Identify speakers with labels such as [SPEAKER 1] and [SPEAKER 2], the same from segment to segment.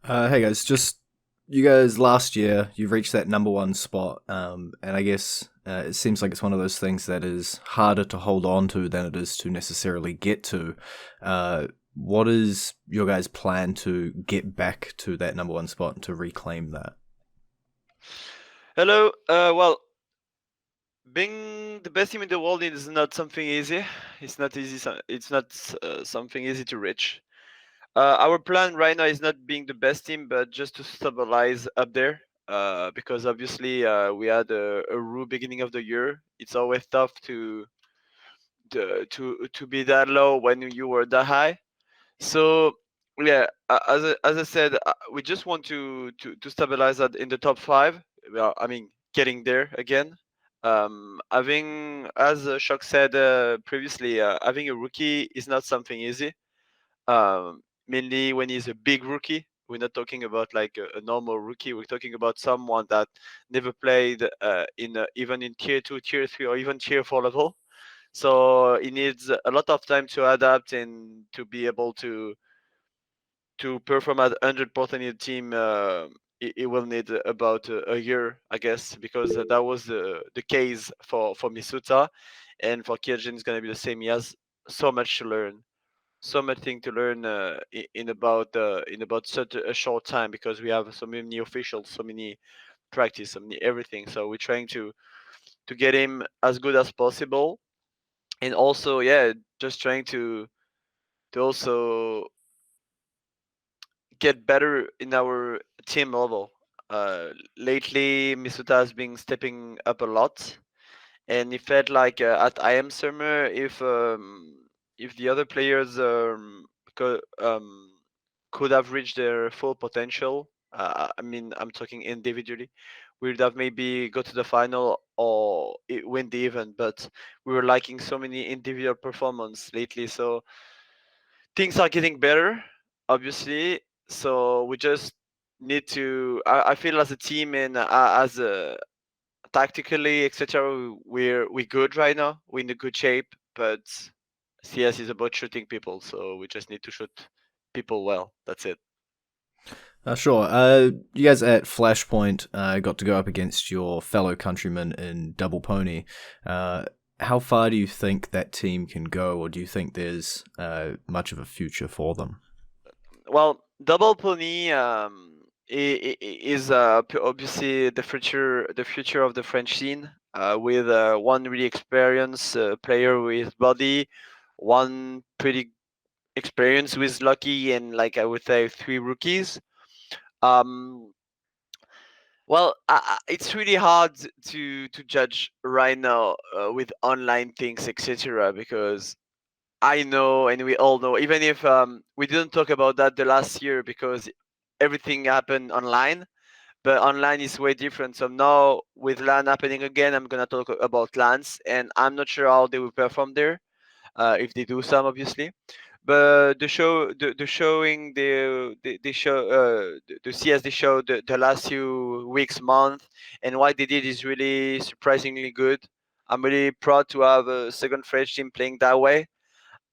[SPEAKER 1] Hey guys, just you guys last year you reached that number one spot, and I guess it seems like it's one of those things that is harder to hold on to than it is to necessarily get to. What is your guys' plan to get back to that number one spot and to reclaim that?
[SPEAKER 2] Hello. Being the best team in the world is not something easy. It's not easy. It's not something easy to reach. Our plan right now is not being the best team, but just to stabilize up there. Because obviously we had a raw beginning of the year. It's always tough to be that low when you were that high. So yeah, as I said, we just want to stabilize that in the top five. Well, I mean, getting there again. Having, as Shock said previously, having a rookie is not something easy. Mainly when he's a big rookie. We're not talking about like a normal rookie. We're talking about someone that never played even in tier two, tier three, or even tier four level. So he needs a lot of time to adapt and to be able to perform at 100% in the team. It will need about a year, I guess, because that was the case for Misuta, and for Kirjin it's gonna be the same. He has so much to learn, so much thing to learn in about such a short time because we have so many officials, so many practice, so many everything. So we're trying to get him as good as possible, and also yeah, just trying to also get better in our team level. Lately, Misuta has been stepping up a lot, and it felt like at IM Summer, if the other players could have reached their full potential, I mean, I'm talking individually, we would have maybe go to the final or win the event. But we were liking so many individual performance lately, so things are getting better, obviously. So we just need to. I feel as a team and as a tactically, etc. We're good right now. We're in a good shape, but CS is about shooting people, so we just need to shoot people well. That's it.
[SPEAKER 1] Sure. You guys at Flashpoint got to go up against your fellow countrymen in Double Pony. Uh, how far do you think that team can go, or do you think there's much of a future for them?
[SPEAKER 2] Well, Double Pony is obviously the future of the French scene. With one really experienced player with body, one pretty experienced with Lucky, and like I would say three rookies. Um, well, it's really hard to judge right now with online things, etc. Because I know, and we all know, even if we didn't talk about that the last year because everything happened online, but online is way different. So now with LAN happening again, I'm gonna talk about LANs, and I'm not sure how they will perform there, if they do some, obviously. But the showing the show the CS they showed the last few weeks, month, and what they did is really surprisingly good. I'm really proud to have a second French team playing that way.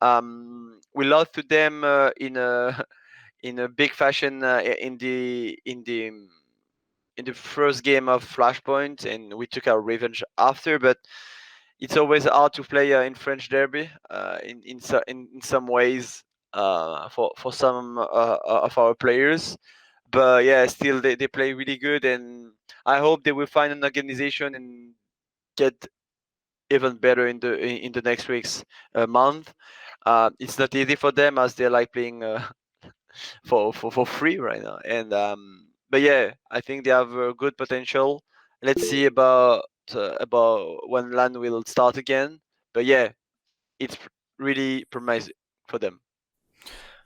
[SPEAKER 2] We lost to them in a in a big fashion in the first game of Flashpoint, and we took our revenge after. But it's always hard to play in French derby in some ways for some of our players. But yeah, still they play really good, and I hope they will find an organization and get even better in the next weeks month. It's not easy for them as they're like playing for free right now. And but yeah, I think they have good potential. Let's see about when LAN will start again. But yeah, it's really promising for them.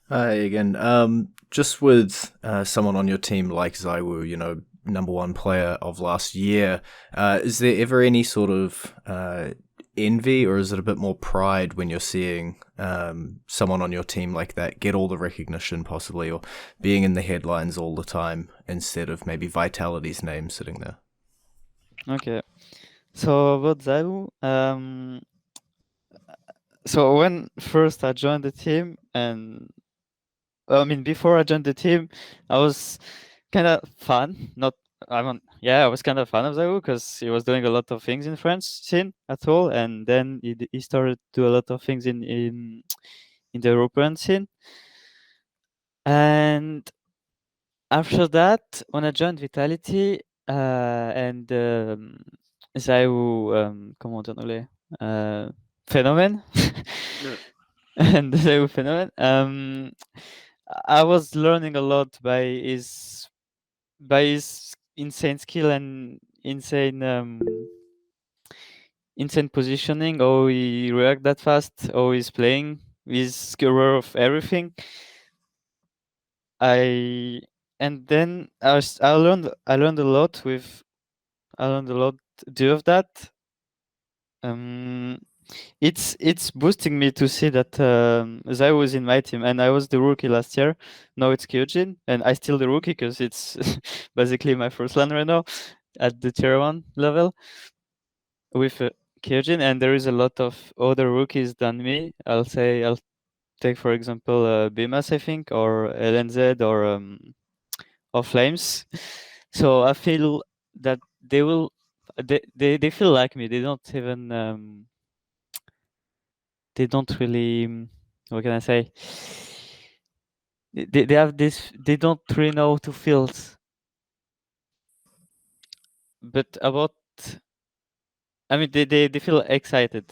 [SPEAKER 1] Hi again. Just with someone on your team like Zaiwu, number one player of last year, is there ever any sort of envy, or is it a bit more pride when you're seeing someone on your team like that get all the recognition possibly, or being in the headlines all the time instead of maybe Vitality's name sitting there?
[SPEAKER 3] Okay. So about Zaru, so when first I joined the team and I mean, before I joined the team, I was kind of fun. Not, I was kind of fan of Zayu because he was doing a lot of things in French scene at all, and then he started to do a lot of things in the European scene. And after that, when I joined Vitality, and Zayu, comment on anglais, Phénomène,
[SPEAKER 2] Yeah.
[SPEAKER 3] and Zayu Phénomène, I was learning a lot by his insane skill and insane positioning, how he react that fast, how he's playing, he's aware of everything. I and then I learned a lot due of that. Um, it's boosting me to see that Zai was in my team and I was the rookie last year. Now it's Kyojin and I still the rookie because it's basically my first LAN right now at the tier 1 level with Kyojin, and there is a lot of other rookies than me. I'll take for example Bimas, I think, or LNZ or Flames. So I feel that they feel like me. They don't really what can I say? They have this. They don't really know how to feel, but about. I mean, they feel excited.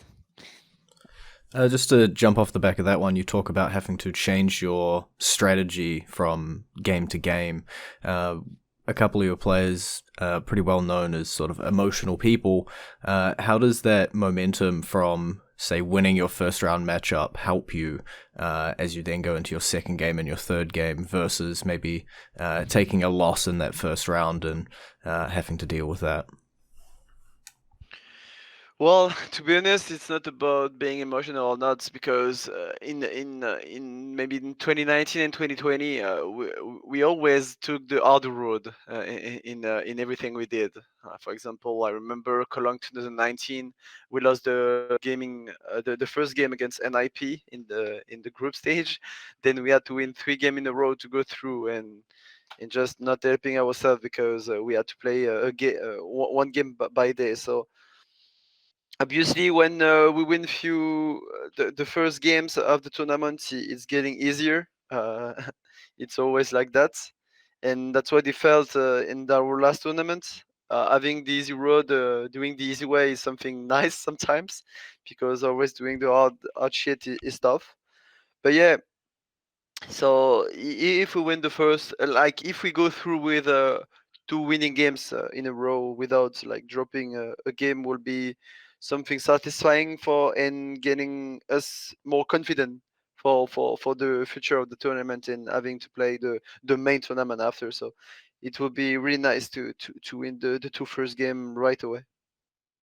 [SPEAKER 1] Just to jump off the back of that one, you talk about having to change your strategy from game to game. A couple of your players are pretty well known as sort of emotional people. How does that momentum from, say, winning your first round matchup help you as you then go into your second game and your third game versus maybe taking a loss in that first round and having to deal with that?
[SPEAKER 2] Well, to be honest, it's not about being emotional or not, because in maybe in 2019 and 2020, we always took the hard road in everything we did. For example, I remember Cologne 2019, we lost the first game against NIP in the group stage. Then we had to win 3 games in a row to go through, and just not helping ourselves because we had to play one game by day. So obviously, when we win the first games of the tournament, it's getting easier. It's always like that, and that's what they felt in our last tournament. Having the easy road, doing the easy way is something nice sometimes, because always doing the hard shit is tough. But yeah, so if we win the first, like if we go through with 2 winning games in a row without like dropping a game, will be something satisfying for and getting us more confident for the future of the tournament and having to play the main tournament after. So it will be really nice to win the 2 first game right away.